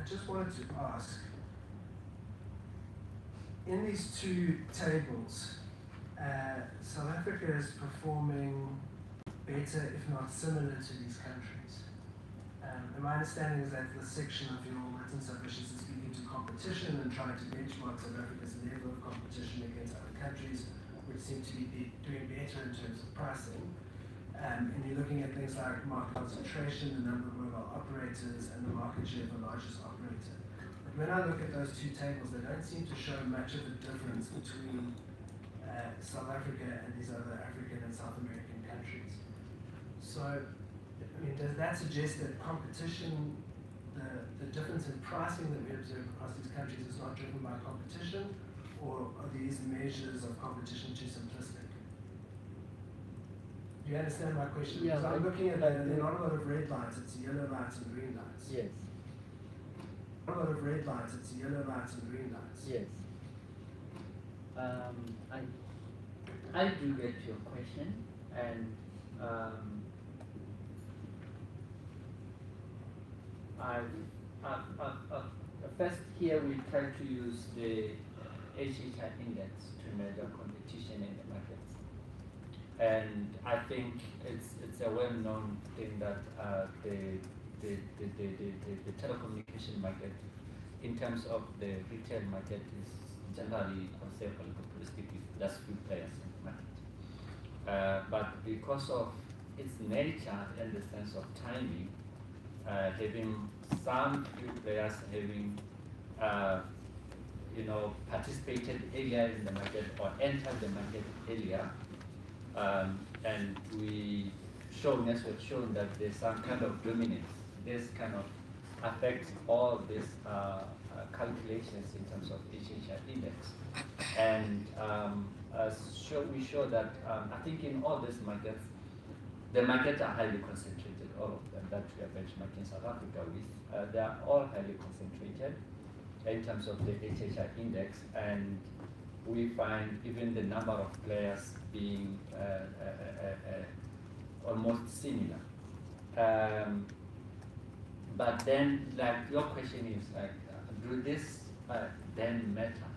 I just wanted to ask, in these two tables, South Africa is performing better, if not similar, to these countries. And my understanding is that the section of your written submissions is speaking to competition and trying to benchmark South Africa's level of competition against other countries, which seem to be doing better in terms of pricing. And you're looking at things like market concentration, the number of mobile operators, and the market share of the largest operator. But when I look at those two tables, they don't seem to show much of a difference between South Africa and these other African and South American countries. So, I mean, does that suggest that competition, the difference in pricing that we observe across these countries is not driven by competition, or are these measures of competition too simplistic? Do you understand my question? Yeah, because I'm looking at that, and there are not a lot of red lights, it's yellow lights and green lights. Yes. Not a lot of red lights, it's yellow lights and green lights. Yes. I do get your question, and first here we try to use the HHI index to measure competition in the markets, and I think it's a well-known thing that the telecommunication market, in terms of the retail market, is generally, I would say, oligopolistic with just few players in the market. But because of its nature and the sense of timing, having some few players having participated earlier in the market or entered the market earlier, and we've shown that there's some kind of dominance. This kind of affects all these calculations in terms of HHI index. And we show that I think in all these markets, the markets are highly concentrated, all of them that we are benchmarking South Africa with. They are all highly concentrated in terms of the HHI index, and we find even the number of players being almost similar. But then, like, your question is, like, do this then matter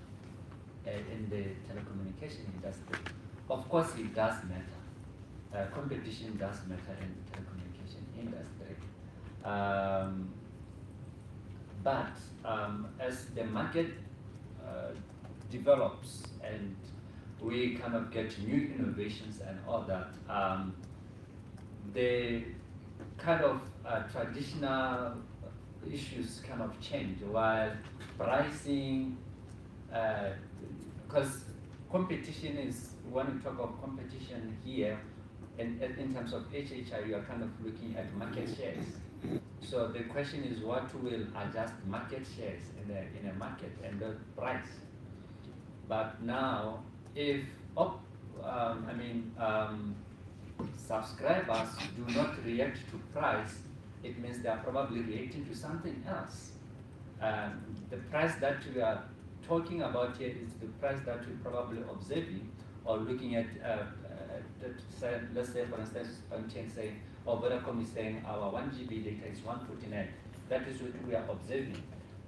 in the telecommunication industry? Of course it does matter. Competition does matter in the telecommunication industry. But as the market develops and we kind of get new innovations and all that, the kind of traditional issues kind of change, while pricing, because competition is, when we talk of competition here, in terms of HHI, you are kind of looking at market shares. So the question is, what will adjust market shares in a market and the price? But now, if subscribers do not react to price, it means they are probably reacting to something else. The price that we are talking about here is the price that we're probably observing or looking at. Let's say, for instance, saying, or Vodacom is saying our 1 GB data is 149. That is what we are observing.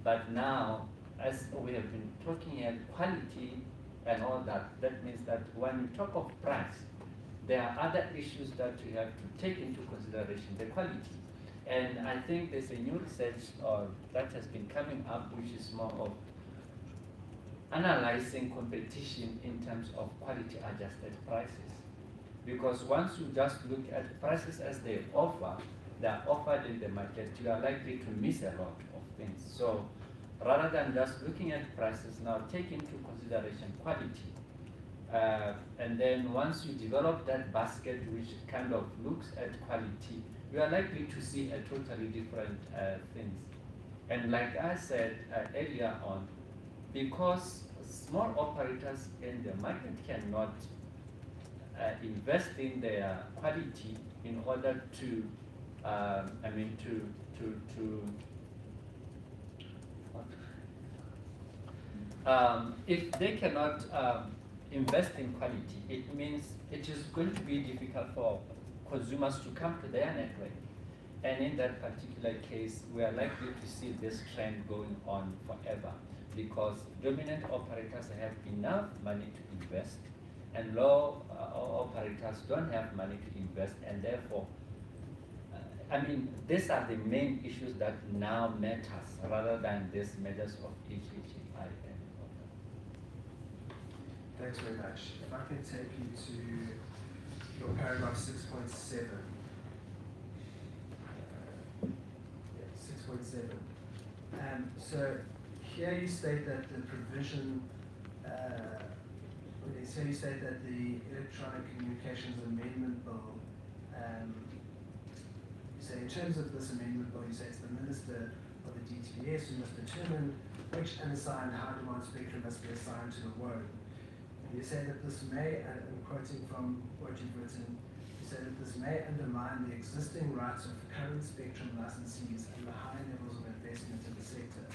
But now, as we have been talking at quality and all that, that means that when we talk of price, there are other issues that we have to take into consideration, the quality. And I think there's a new research that has been coming up, which is more of analyzing competition in terms of quality adjusted prices. Because once you just look at prices as they are offered in the market, you are likely to miss a lot of things. So rather than just looking at prices, now take into consideration quality. And then once you develop that basket, which kind of looks at quality, you are likely to see a totally different things. And like I said earlier on, because small operators in the market cannot invest in their quality in order to, if they cannot invest in quality, it means it is going to be difficult for consumers to come to their network. And in that particular case, we are likely to see this trend going on forever because dominant operators have enough money to invest and low operators don't have money to invest, and therefore, I mean, these are the main issues that now matters rather than these measures of HHI. Thanks very much. If I can take you to your paragraph 6.7. 6.7. So here you state that the provision, so you state that the Electronic Communications Amendment Bill, you say in terms of this amendment bill, you say it's the Minister of the DTBS who must determine which unassigned high demand spectrum must be assigned to the WOAN. And you say that this may, and I'm quoting from what you've written, you say that this may undermine the existing rights of current spectrum licensees and the high levels of investment in the sector.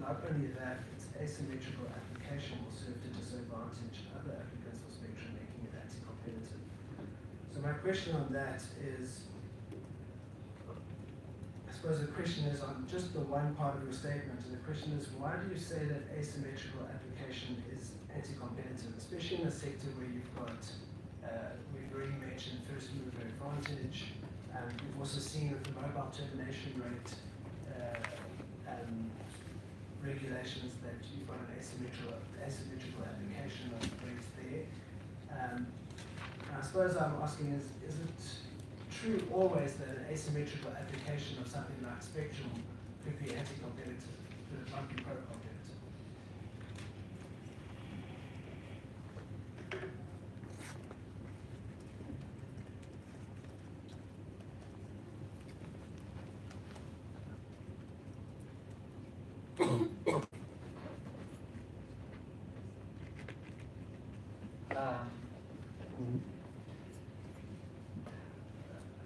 Not only that, its asymmetrical application will serve to disadvantage other applicants for spectrum, making it anti-competitive. So my question on that is, I suppose the question is on just the one part of your statement, and the question is, why do you say that asymmetrical application is anti-competitive, especially in a sector where you've got, we've already mentioned first mover advantage, we've also seen with the mobile termination rate regulations that you've got an asymmetrical application of rates there. I suppose I'm asking is it true always that an asymmetrical application of something like spectrum could be anti-competitive, but it might be pro-competitive?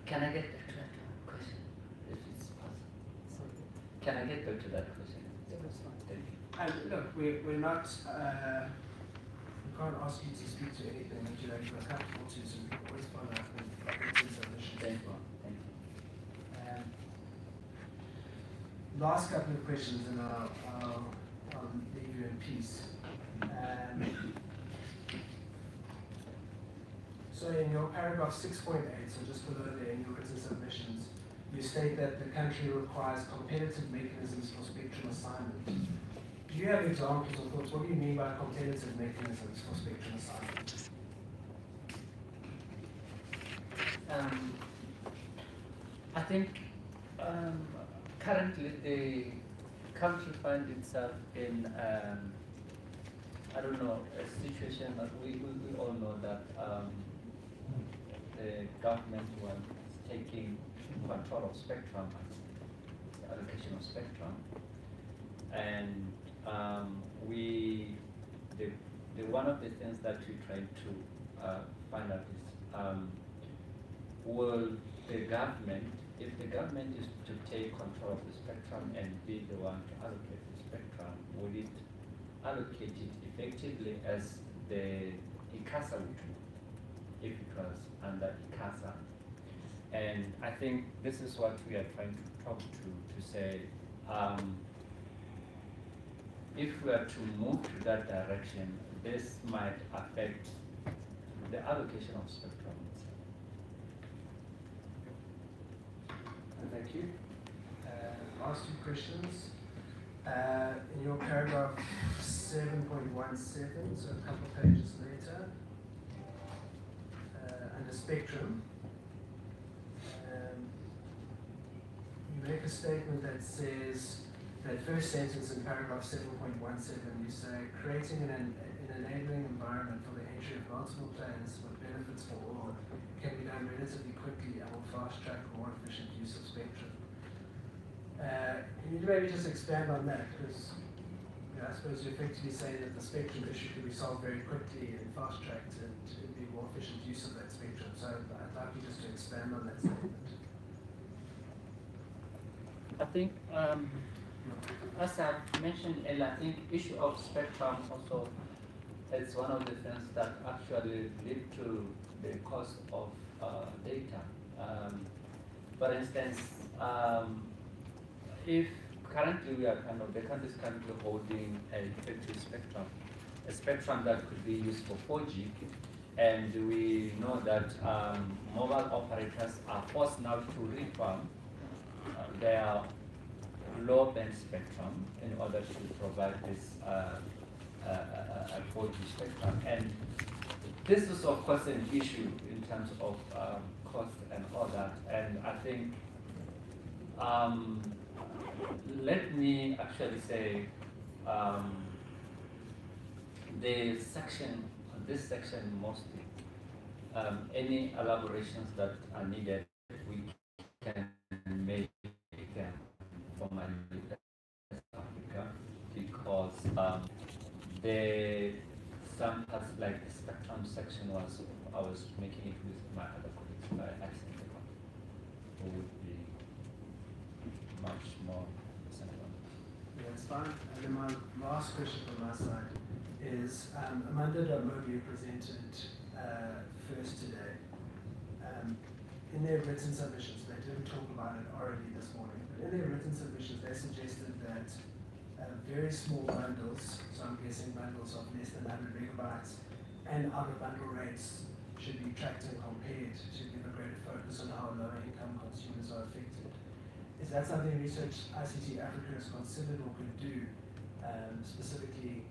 Can I get back to that question, if it's possible? Can I get back to that question? Thank you. Look, we're not, we can't ask you to speak to anything that you don't feel comfortable to, so we can always follow up with written submissions. Thank you. Thank you. Last couple of questions and I'll leave you in peace. So in your paragraph 6.8, so just below there in your written submissions, you state that the country requires competitive mechanisms for spectrum assignment. Do you have examples or thoughts? What do you mean by competitive mechanisms for spectrum assignment? I think currently the country finds itself in, I don't know, a situation that we all know that the government was taking control of spectrum, the allocation of spectrum, and one of the things that we tried to find out is will the government, if the government is to take control of the spectrum and be the one to allocate the spectrum, would it allocate it effectively as the ICASA would do, if it was under ICASA? And I think this is what we are trying to talk to say, if we are to move to that direction, this might affect the allocation of spectrum itself. Thank you. Last two questions. In your paragraph 7.17, so a couple of pages later, under spectrum, you make a statement that says, that first sentence in paragraph 7.17, you say, creating an enabling environment for the entry of multiple players with benefits for all can be done relatively quickly and will fast-track more efficient use of spectrum. Can you maybe just expand on that? Because I suppose you effectively say that the spectrum issue can be solved very quickly and fast-tracked and it would be more efficient use of that spectrum. So I'd like you just to expand on that statement. I think, as I've mentioned earlier, I think issue of spectrum also is one of the things that actually lead to the cost of data. For instance, if currently we are the country is currently holding a effective spectrum, a spectrum that could be used for 4G, and we know that mobile operators are forced now to refarm their low band spectrum in order to provide this 4G spectrum. And this is of course an issue in terms of cost and all that. And I think let me actually say this section mostly, any elaborations that are needed, we can make them for my Africa, because some parts like the spectrum section I was making it with my other colleagues by accident, who would be much more central. Yeah, that's fine. And then my last question from my side is, Amanda Mobi presented first today. In their written submissions, they didn't talk about it orally this morning, but in their written submissions, they suggested that very small bundles, so I'm guessing bundles of less than 100 megabytes, and other bundle rates should be tracked and compared to give a greater focus on how lower income consumers are affected. Is that something Research ICT Africa has considered or could do, specifically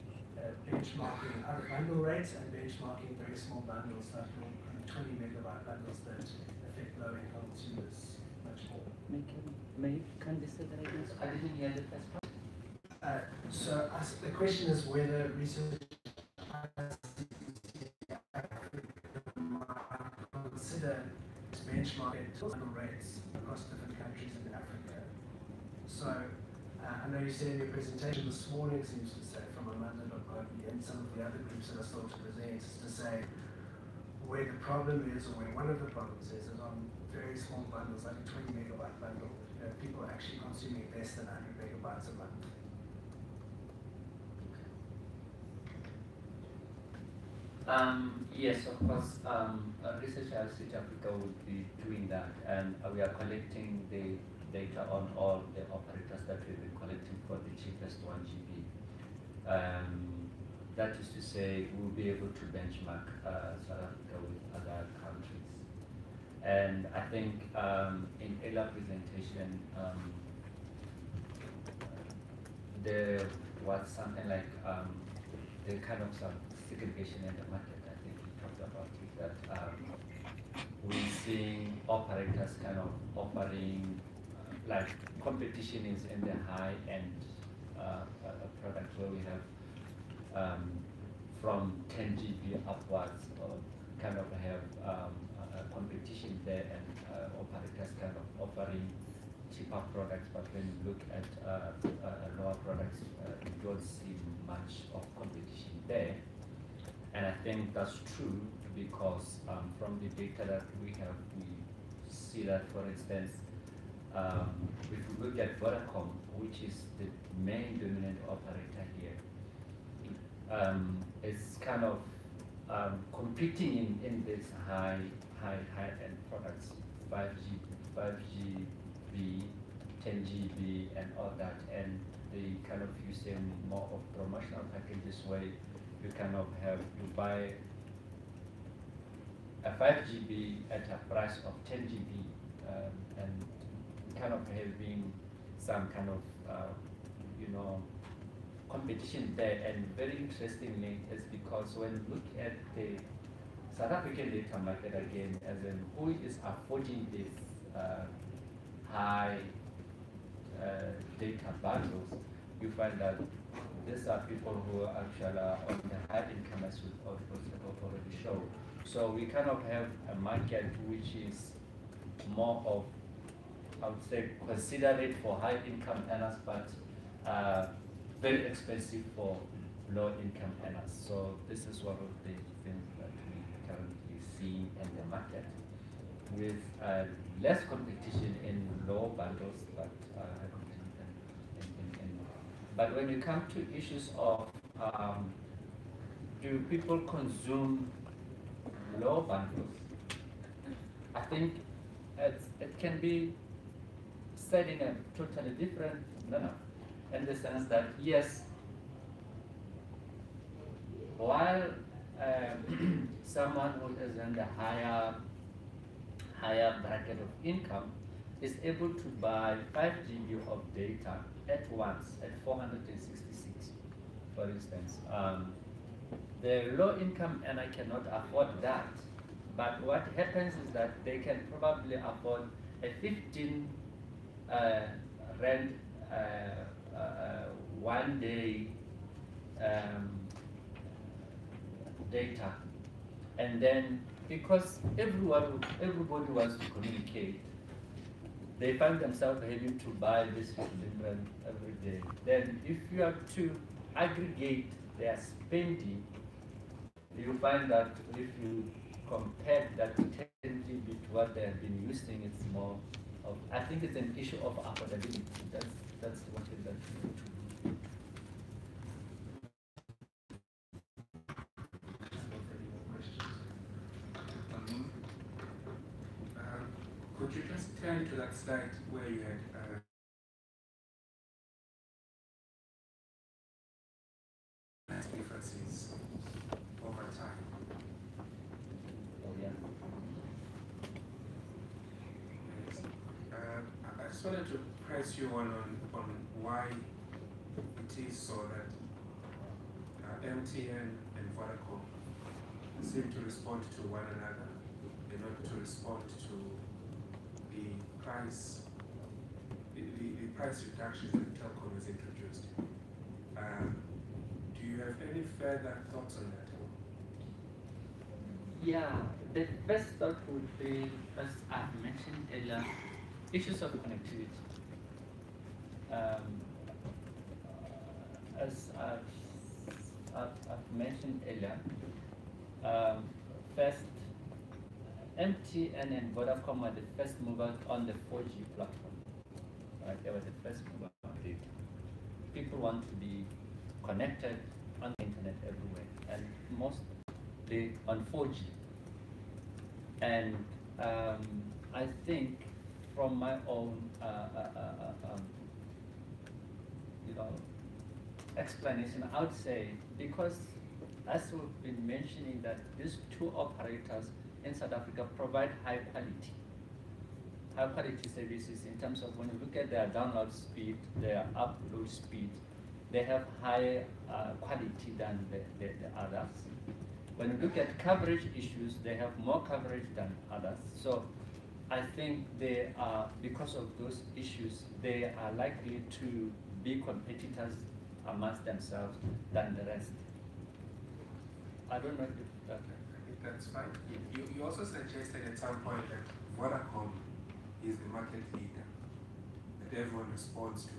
benchmarking other bundle rates and benchmarking very small bundles like 20 megabyte bundles that affect low income consumers much more? Can you say that again? I didn't hear the first part. So the question is whether Research might consider benchmarking bundle rates across different countries in Africa. So I know you said in your presentation this morning, seems to say, from Amanda.Mobi and some of the other groups that are still to present, is to say where the problem is, or where one of the problems is on very small bundles, like a 20 megabyte bundle, people are actually consuming less than 100 megabytes a month. Yes, of course. Research ICT Africa would be doing that, and we are collecting the data on all the operators that we've been collecting for the cheapest 1 GB. That is to say, we'll be able to benchmark South Africa with other countries. And I think in earlier presentation, there was something like the kind of some segregation in the market. I think we talked about it, that we're seeing operators kind of offering like competition is in the high-end product where we have from 10 GB upwards, or kind of have a competition there, and operators kind of offering cheaper products. But when you look at lower products, you don't see much of competition there. And I think that's true because from the data that we have, we see that, for instance, if we look at Vodacom, which is the main dominant operator here, it's kind of competing in this high-end products, 5GB, 10 GB, and all that, and they kind of using more of promotional packages where you kind of have, you buy a 5 GB at a price of 10 GB, and kind of having some kind of competition there. And very interestingly is because when you look at the South African data market again, as in who is affording this high data bundles, you find that these are people who are actually on the high income, as we already show. So we kind of have a market which is more of, I would say, considerate for high income earners, but very expensive for low income earners. So this is one of the things that we currently see in the market, with less competition in low bundles, but but when you come to issues of do people consume low bundles, I think it can be said in a totally different manner, in the sense that yes, while someone who is in the higher bracket of income is able to buy 5 GB of data at once at 466, for instance. The low income earner cannot afford that. But what happens is that they can probably afford a 15 rand 1 day data, and then because everybody wants to communicate, they find themselves having to buy this 15 rand every day. Then if you have to aggregate their spending, you find that if you compare that 10 GB to what they have been using, it's more of, I think it's an issue of affordability. That's what it does. Could you just turn to that slide where you had differences over time? Oh, yeah. Yes. I just wanted to press you on why it is so that MTN and Vodacom seem to respond to one another and not to respond to the price reductions that Telkom has introduced. Do you have any further thoughts on that? Yeah, the first thought would be, as I've mentioned earlier, issues of connectivity. As I've mentioned earlier, first, MTN and Vodacom were the first movers on the 4G platform. Right? They were the first movers. People want to be connected on the internet everywhere, and mostly on 4G. And I think, from my own, explanation, I would say, because as we've been mentioning, that these two operators in South Africa provide high quality services in terms of when you look at their download speed, their upload speed, they have higher quality than the others. When you look at coverage issues, they have more coverage than others. So I think they are, because of those issues, they are likely to be competitors amongst themselves than the rest. I don't know if that... That's fine. You also suggested at some point that Vodacom is the market leader, that everyone responds to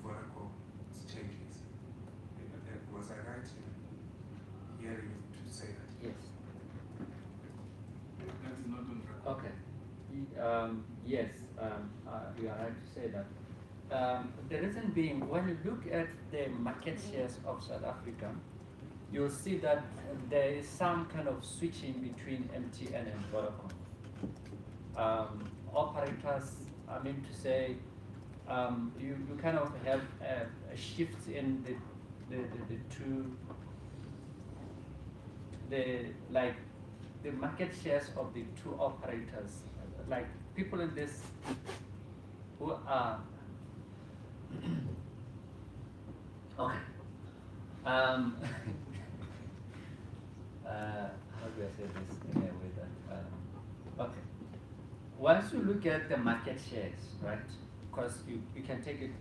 Vodacom's changes. Was I right in hearing you to say that? Yes. That is not on record. Okay. Yes, you are right to say that. The reason being, when you look at the market shares of South Africa, you'll see that there is some kind of switching between MTN and Vodacom. Operators, I mean to say, you kind of have a shift in the two, the market shares of the two operators. Like people in this who are okay. How do I say this in a way that, okay. Once you look at the market shares, right, because you can take it,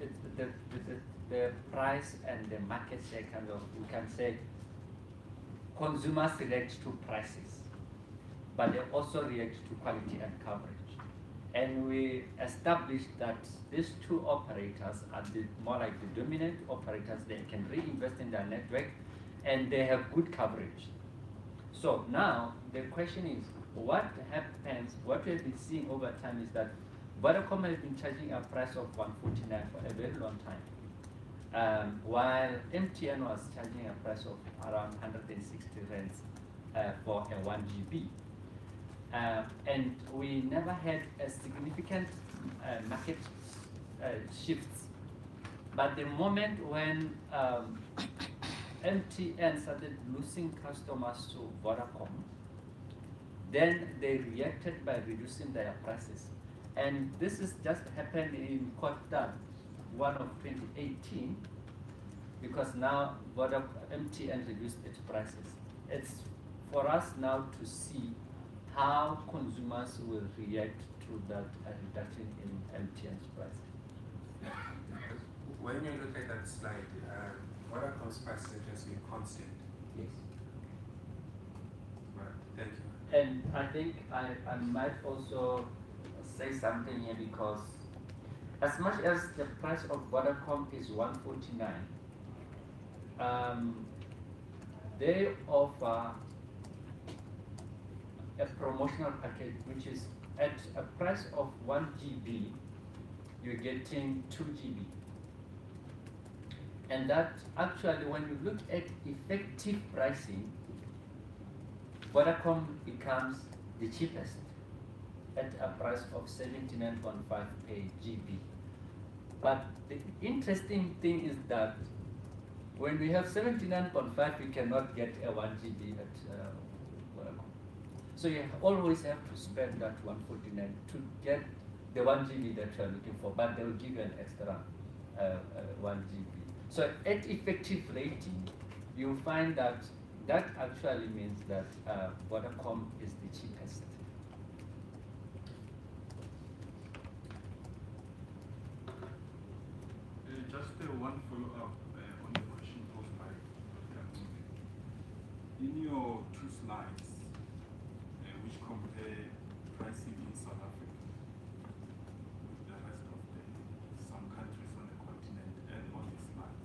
the price and the market share kind of, you can say consumers react to prices, but they also react to quality and coverage. And we established that these two operators are more like the dominant operators. They can reinvest in their network and they have good coverage. So now the question is, what happens, what we've been seeing over time is that Vodacom has been charging a price of 149 for a very long time, while MTN was charging a price of around 160 rands for a 1 GB. And we never had a significant market shifts. But the moment when MTN started losing customers to Vodacom, then they reacted by reducing their prices. And this is just happened in quarter 1 of 2018, because now MTN reduced its prices. It's for us now to see how consumers will react to that reduction in MTN's prices. When you look at that slide, Vodacom's prices have just been constant. Yes. Right, thank you. And I think I might also say something here, because as much as the price of Vodacom is 149, they offer a promotional package which is at a price of 1 GB, you're getting 2 GB. And that actually, when you look at effective pricing, Vodacom becomes the cheapest at a price of 79.5 per GB. But the interesting thing is that when we have 79.5, we cannot get a 1 GB at Vodacom. So you always have to spend that 149 to get the 1 GB that you are looking for, but they will give you an extra 1 GB. So at effective rating, you find that that actually means that Vodacom is the cheapest. Just one follow-up on the question posed by Dr. Amunde. In your two slides, which compare pricing in South Africa with the rest of some countries on the continent and on the slide,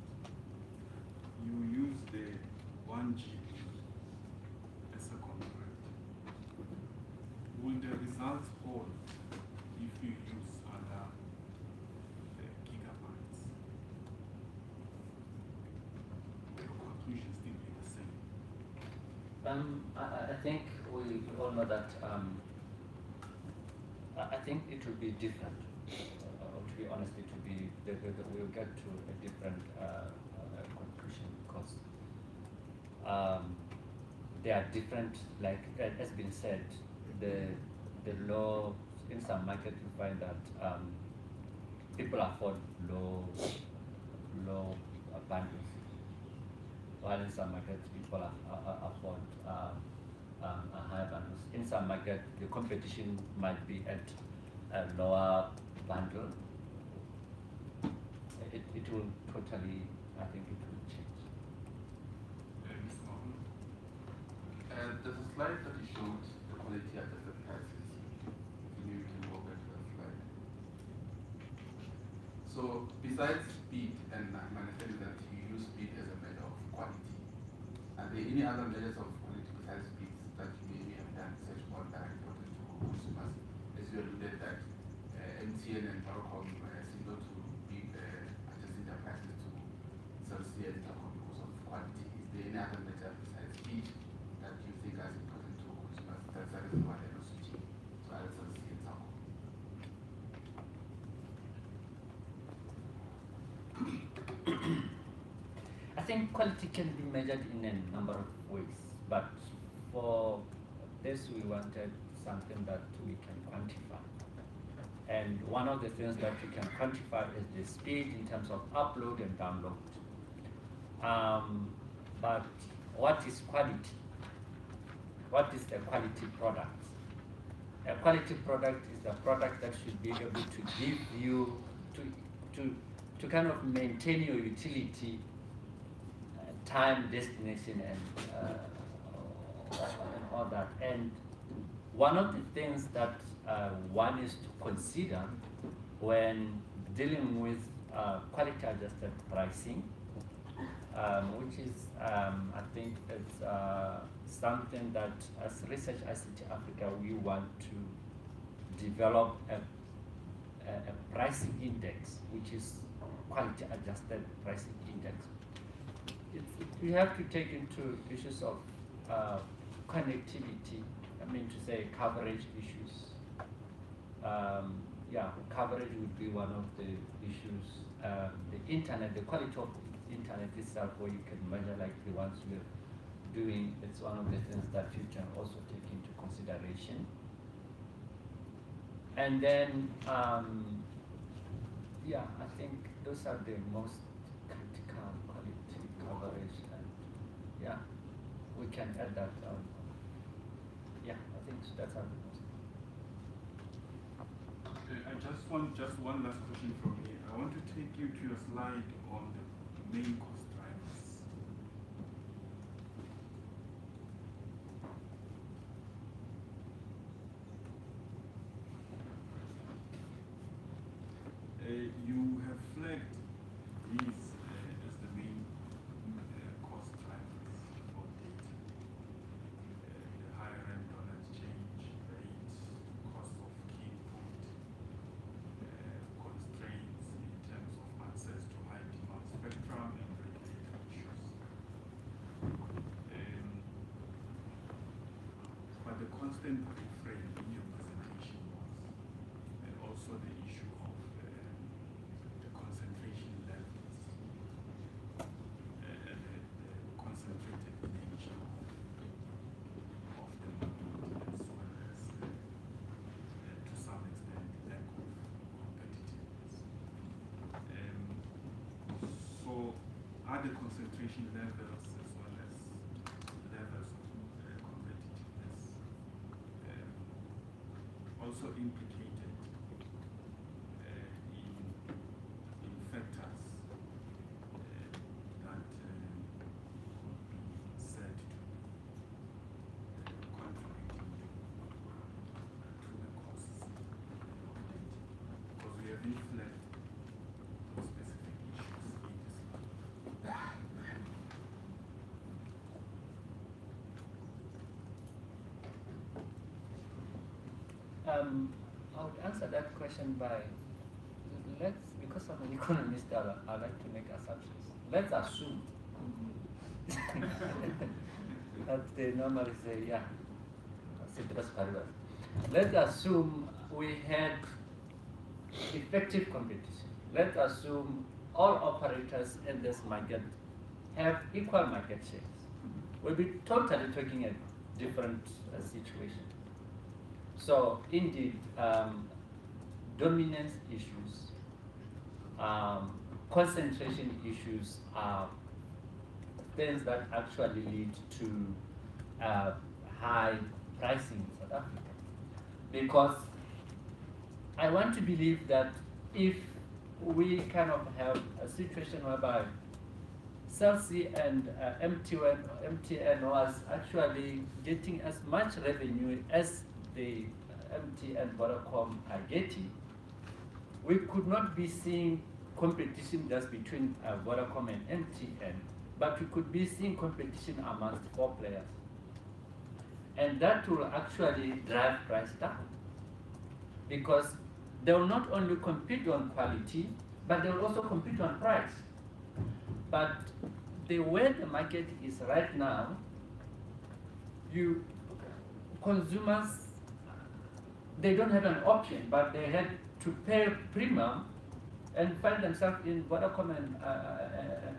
you use the 1 GB as a contract. Will the results hold if you use other gigabytes? Will the conclusion still be the same? I think we all know that I think it will be different. To be honest, it will be, we'll get to a different conclusion, because they are different. Like has been said, the law in some markets you find that people afford low bundles, while in some markets people afford high bundles. In some markets the competition might be at a lower bundle. It will totally, I think it will change. Mr. Mahmoud? There's a slide that you showed the quality adjusted prices. Maybe we can go back to that slide. So besides speed, and I'm understanding that you use speed as a measure of quality, are there any other measures of quality besides speed that you maybe have done research on that are important to consumers? As you alluded that MTN and Vodacom seem not to be adjusting their prices to Cell C and Telkom because of quality. Is there any other measure besides speed that you think is important to consumers? That's the reason why they're not switching to other Cell C and Telkom. I think quality can be measured in a number of ways, but for this we wanted something that we can quantify. And one of the things that we can quantify is the speed in terms of upload and download. But what is quality? What is a quality product? A quality product is a product that should be able to give you, to kind of maintain your utility, time, destination, and all that. And one of the things that one is to consider when dealing with quality adjusted pricing, which is, I think it's something that as Research ICT Africa, we want to develop a pricing index, which is quality adjusted pricing index. We have to take into issues of connectivity, I mean to say coverage issues, yeah, coverage would be one of the issues. The internet, the quality of internet itself, where you can measure like the ones we're doing, it's one of the things that you can also take into consideration. And then, yeah, I think those are the most critical quality coverage, and yeah, we can add that. Yeah, I think that's our most. I just one last question from me. I want to take you to your slide on the main cost drivers. You have flagged these as the main cost drivers for data. The higher end dollar exchange rate, cost of key input, constraints in terms of access to high demand spectrum and regulatory issues. But the constant refrain in your presentation was, and also the issue of the concentration levels and the concentrated nature of the market, as well as to some extent lack of competitiveness. So are the concentration levels as well as levels of competitiveness also implicated in factors that could be said to be contributing to the costs of data? Because we have reflected those specific issues in this slide. I would answer that question by, because I'm an economist, I like to make assumptions. Let's assume that they normally say, yeah, ceteris paribus. Let's assume we had effective competition. Let's assume all operators in this market have equal market shares. We'll be totally talking a different situation. So indeed, dominance issues, concentration issues are things that actually lead to high pricing in South Africa. Because I want to believe that if we kind of have a situation whereby Cell C and MTN was actually getting as much revenue as the MTN Vodacom are getting, we could not be seeing competition just between Vodacom and MTN, but we could be seeing competition amongst 4 players. And that will actually drive price down, because they will not only compete on quality, but they will also compete on price. But the way the market is right now, consumers, they don't have an option, but they had to pay premium and find themselves in Vodacom and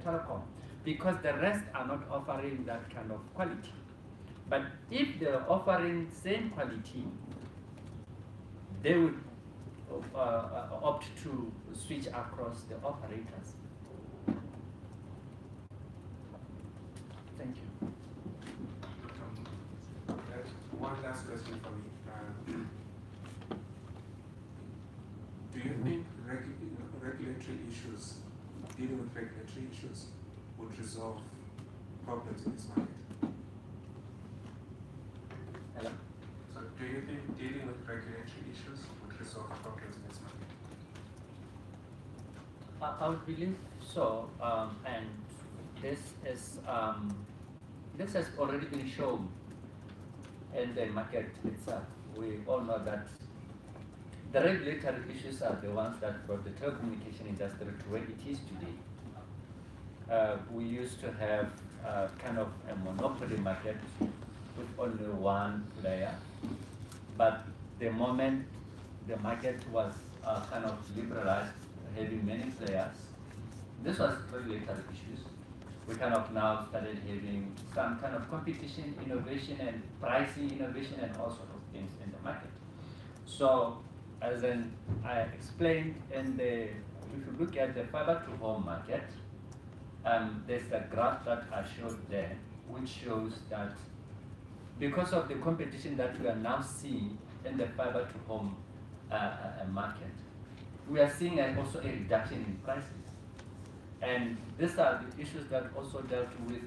Telecom, because the rest are not offering that kind of quality. But if they're offering same quality, they would opt to switch across the operators. Thank you. One last question for me. Do you think regulatory issues, dealing with regulatory issues, would resolve problems in this market? Hello? So do you think dealing with regulatory issues would resolve problems in this market? I would believe so, and this has already been shown in the market itself. We all know that the regulatory issues are the ones that brought the telecommunication industry to where it is today. We used to have kind of a monopoly market with only one player, but the moment the market was kind of liberalized, having many players, this was regulatory issues. We kind of now started having some kind of competition, innovation, and pricing innovation, and all sorts of things in the market. So, as I explained in the, if you look at the fiber to home market, there's a graph that I showed there, which shows that because of the competition that we are now seeing in the fiber to home market, we are seeing also a reduction in prices. And these are the issues that also dealt with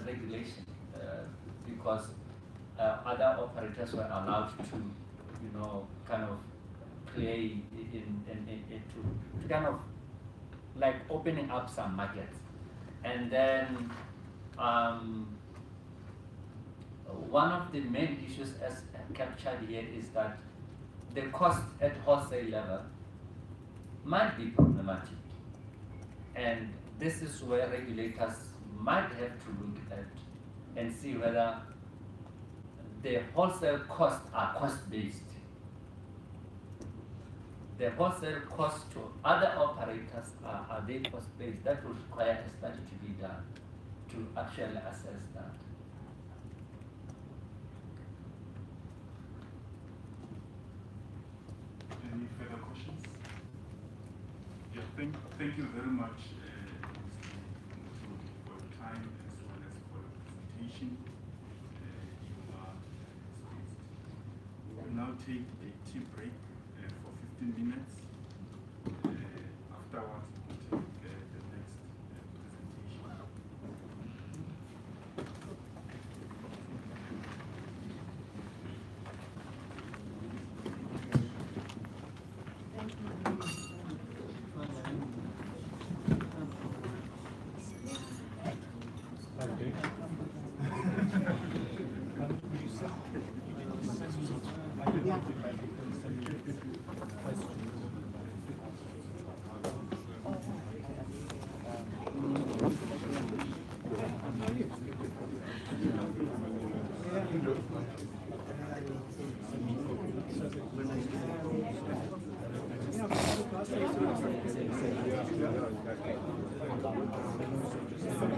regulation, because other operators were allowed to, kind of play to kind of like opening up some markets. And then one of the main issues as captured here is that the cost at wholesale level might be problematic. And this is where regulators might have to look at and see whether the wholesale costs are cost-based. The wholesale costs to other operators are they cost-based? That would require a study to be done to actually assess that. Any further questions? Yeah, thank you very much for your time as well as for your presentation. You are excused. We will now take a tea break for 15 minutes. Afterwards, we will take the next presentation.